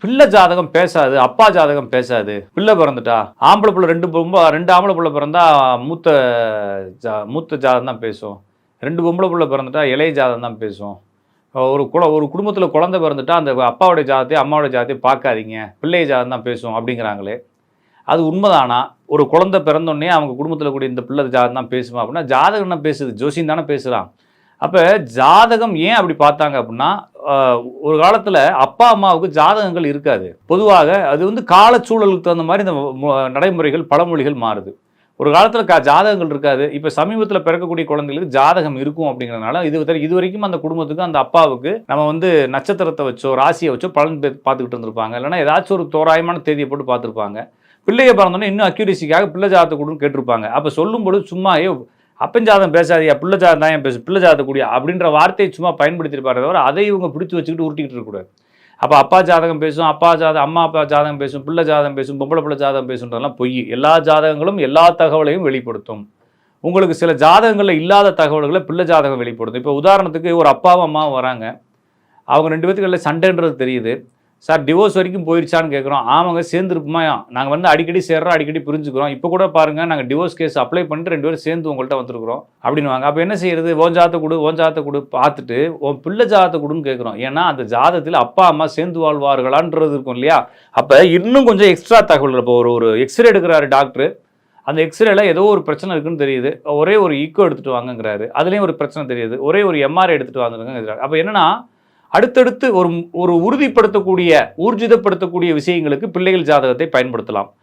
பிள்ளை ஜாதகம் பேசாது, அப்பா ஜாதகம் பேசாது. பிள்ளை பிறந்துட்டா ஆம்பளை பிள்ளை 2 ஆம்பளை பிள்ளை பிறந்தா மூத்த ஜாதகம் தான் பேசும். 2 பொம்பளை பிள்ளை பிறந்துட்டா இளைய ஜாதகம் தான் பேசும். ஒரு குடும்பத்தில் குழந்தை பிறந்துட்டா அந்த அப்பாவுடைய ஜாதத்தையும் அம்மாவுடைய ஜாதத்தையும் பார்க்காதீங்க, பிள்ளைய ஜாதகம் தான் பேசும் அப்படிங்கிறாங்களே. அது உண்மைதானா? ஒரு குழந்தை பிறந்தோடனே அவங்க குடும்பத்தில் கூடிய இந்த பிள்ளை ஜாதகம் தான் பேசுமா அப்படின்னா, ஜாதகம் என்ன பேசுது? ஜோசியம் தானே பேசுகிறான். அப்போ ஜாதகம் ஏன் அப்படி பார்த்தாங்க அப்படின்னா, ஒரு காலத்தில் அப்பா அம்மாவுக்கு ஜாதகங்கள் இருக்காது. பொதுவாக அது காலச்சூழலுக்கு தகுந்த மாதிரி இந்த நடைமுறைகள் பழமொழிகள் மாறுது. ஒரு காலத்தில் ஜாதகங்கள் இருக்காது. இப்போ சமீபத்தில் பிறக்கக்கூடிய குழந்தைகளுக்கு ஜாதகம் இருக்கும் அப்படிங்கிறதுனால இது வரைக்கும் அந்த குடும்பத்துக்கு அந்த அப்பாவுக்கு நம்ம நட்சத்திரத்தை வச்சோ ராசியை வச்சோ பலன் பார்த்துக்கிட்டு இருந்திருப்பாங்க. இல்லைன்னா ஏதாச்சும் ஒரு தோராயமான தேதியை போட்டு பார்த்துருப்பாங்க. பிள்ளைய பிறந்தோன்னே இன்னும் அக்யூரேசிக்காக பிள்ளை ஜாதகத்தை கொடுன்னு கேட்டிருப்பாங்க. அப்போ சொல்லும்போது சும்மாயே அப்பன் ஜாதகம் பேசாதியா, பிள்ளை ஜாதகம் தான் ஏன் பேசு, பிள்ளை ஜாதகத்தை கூடிய அப்படின்ற வார்த்தையை சும்மா பயன்படுத்தியிருப்பாரு தவிர அதை இவங்க பிடிச்சி வச்சுக்கிட்டு உருட்டிக்கிட்டு இருக்கக்கூடாது. அப்போ அப்பா ஜாதகம் பேசும், அம்மா அப்பா ஜாதகம் பேசும், பிள்ளை ஜாதகம் பேசும், பொம்பளை பிள்ளை ஜாதகம் பேசுன்றதெல்லாம் பொய். எல்லா ஜாதகங்களும் எல்லா தகவலையும் வெளிப்படுத்தும். உங்களுக்கு சில ஜாதகங்களில் இல்லாத தகவல்களை பிள்ளை ஜாதகம் வெளிப்படுத்தும். இப்போ உதாரணத்துக்கு ஒரு அப்பாவும் அம்மாவும் வராங்க, அவங்க 2 பேத்துக்குள்ள சண்டைன்றது தெரியுது. சார் டிவோர்ஸ் வரைக்கும் போயிடுச்சான்னு கேட்குறோம். ஆமாங்க, சேர்ந்துருக்குமா, நாங்கள் அடிக்கடி சேர்றோம், அடிக்கடி பிரிஞ்சுக்கிறோம், இப்போ கூட பாருங்கள் நாங்கள் டிவோர்ஸ் கேஸ் அப்ளை பண்ணிட்டு 2 பேரும் சேர்ந்து உங்கள்கிட்ட வந்துருக்குறோம் அப்படின்வாங்க. அப்போ என்ன செய்யறது? ஓன் ஜாதத்தை கொடு பார்த்துட்டு உன் பிள்ளை ஜாதத்தை கொடுன்னு கேட்குறோம். ஏன்னா அந்த ஜாதத்தில் அப்பா அம்மா சேர்ந்து வாழ்வார்களான்றது இருக்கும் இல்லையா. அப்போ இன்னும் கொஞ்சம் எக்ஸ்ட்ரா தகவல். இப்போ ஒரு எக்ஸ்ரே எடுக்கிறாரு டாக்டர், அந்த எக்ஸ்ரேல ஏதோ ஒரு பிரச்சனை இருக்குன்னு தெரியுது, ஒரே ஒரு ஈக்கோ எடுத்துகிட்டு வாங்கங்கிறாரு, அதுலேயும் ஒரு பிரச்சனை தெரியுது, ஒரே ஒரு எம்ஆர்ஐ எடுத்துகிட்டு வாங்குறாங்க. அப்போ என்னன்னா அடுத்தடுத்து ஒரு உறுதிப்படுத்தக்கூடிய ஊர்ஜிதப்படுத்தக்கூடிய விஷயங்களுக்கு பிள்ளைகள் ஜாதகத்தை பயன்படுத்தலாம்.